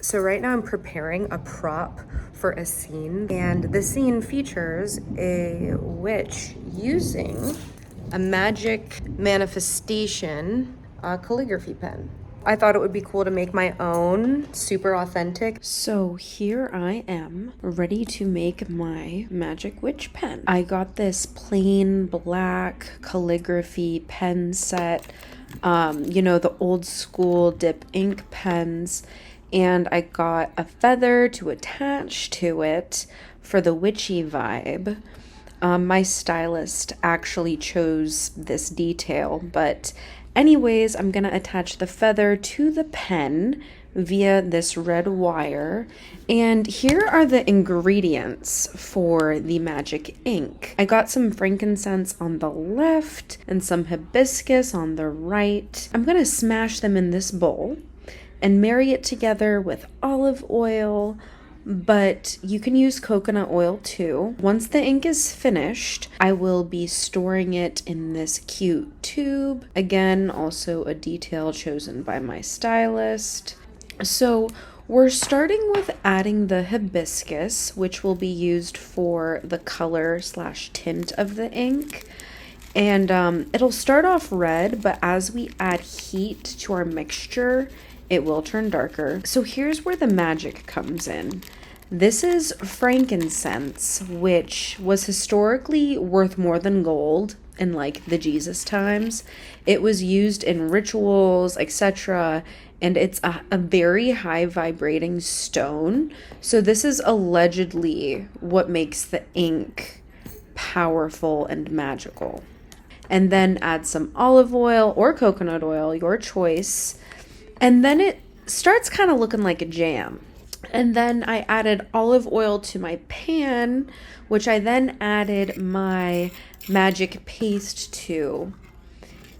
So right now I'm preparing a prop for a scene, and the scene features a witch using a magic manifestation calligraphy pen. I thought it would be cool to make my own, super authentic. So here I am, ready to make my magic witch pen. I got this plain black calligraphy pen set, you know, the old school dip ink pens, and I got a feather to attach to it for the witchy vibe. My stylist actually chose this detail, but anyways, I'm gonna attach the feather to the pen via this red wire. And here are the ingredients for the magic ink. I got some frankincense on the left and some hibiscus on the right. I'm gonna smash them in this bowl and marry it together with olive oil, but you can use coconut oil too. Once the ink is finished, I will be storing it in this cute tube. Again, also a detail chosen by my stylist. So we're starting with adding the hibiscus, which will be used for the color / tint of the ink. And it'll start off red, but as we add heat to our mixture, it will turn darker. So here's where the magic comes in. This is frankincense, which was historically worth more than gold in like the Jesus times. It was used in rituals, etc., and it's a very high vibrating stone. So this is allegedly what makes the ink powerful and magical. And then add some olive oil or coconut oil, your choice. And then it starts kind of looking like a jam. And then I added olive oil to my pan, which I then added my magic paste to.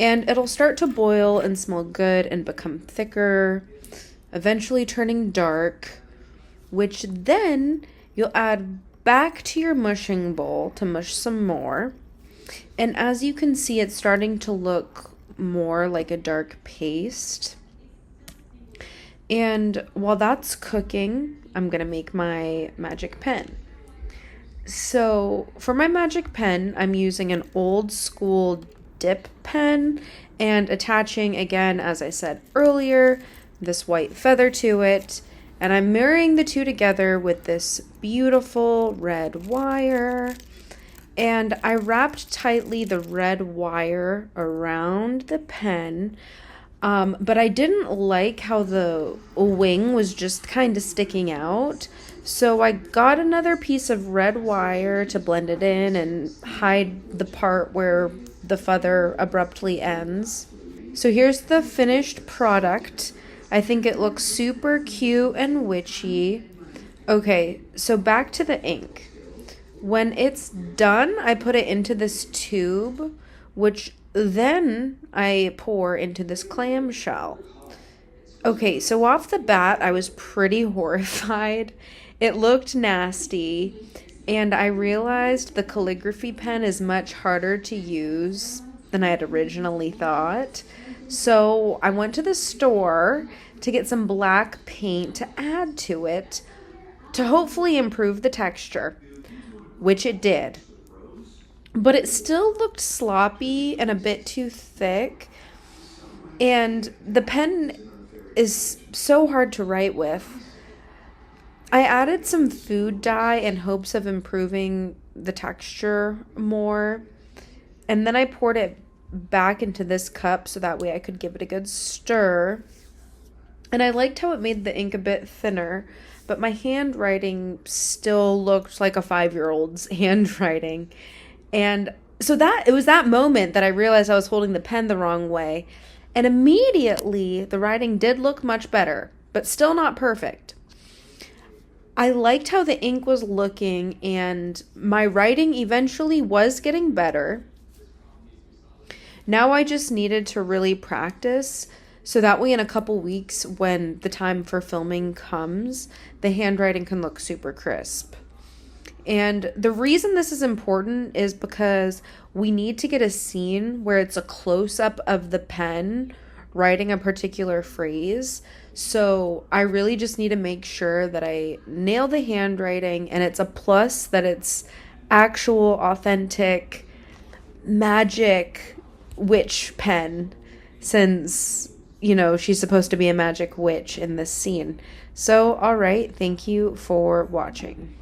And it'll start to boil and smell good and become thicker, eventually turning dark, which then you'll add back to your mushing bowl to mush some more. And as you can see, it's starting to look more like a dark paste. And while that's cooking, I'm gonna make my magic pen. So for my magic pen, I'm using an old school dip pen and attaching, again, as I said earlier, this white feather to it. And I'm marrying the two together with this beautiful red wire. And I wrapped tightly the red wire around the pen. But I didn't like how the wing was just kind of sticking out. So I got another piece of red wire to blend it in and hide the part where the feather abruptly ends. So here's the finished product. I think it looks super cute and witchy. Okay, so back to the ink. When it's done, I put it into this tube, which then I pour into this clamshell. Okay, so off the bat, I was pretty horrified. It looked nasty, and I realized the calligraphy pen is much harder to use than I had originally thought. So I went to the store to get some black paint to add to it to hopefully improve the texture, which it did. But it still looked sloppy and a bit too thick. And the pen is so hard to write with. I added some food dye in hopes of improving the texture more. And then I poured it back into this cup so that way I could give it a good stir. And I liked how it made the ink a bit thinner, but my handwriting still looked like a 5-year-old's handwriting. And so it was that moment that I realized I was holding the pen the wrong way. And immediately the writing did look much better, but still not perfect. I liked how the ink was looking, and my writing eventually was getting better. Now I just needed to really practice so that way in a couple weeks when the time for filming comes, the handwriting can look super crisp. And the reason this is important is because we need to get a scene where it's a close-up of the pen writing a particular phrase. So I really just need to make sure that I nail the handwriting, and it's a plus that it's actual, authentic, magic witch pen, since, you know, she's supposed to be a magic witch in this scene. So, all right, thank you for watching.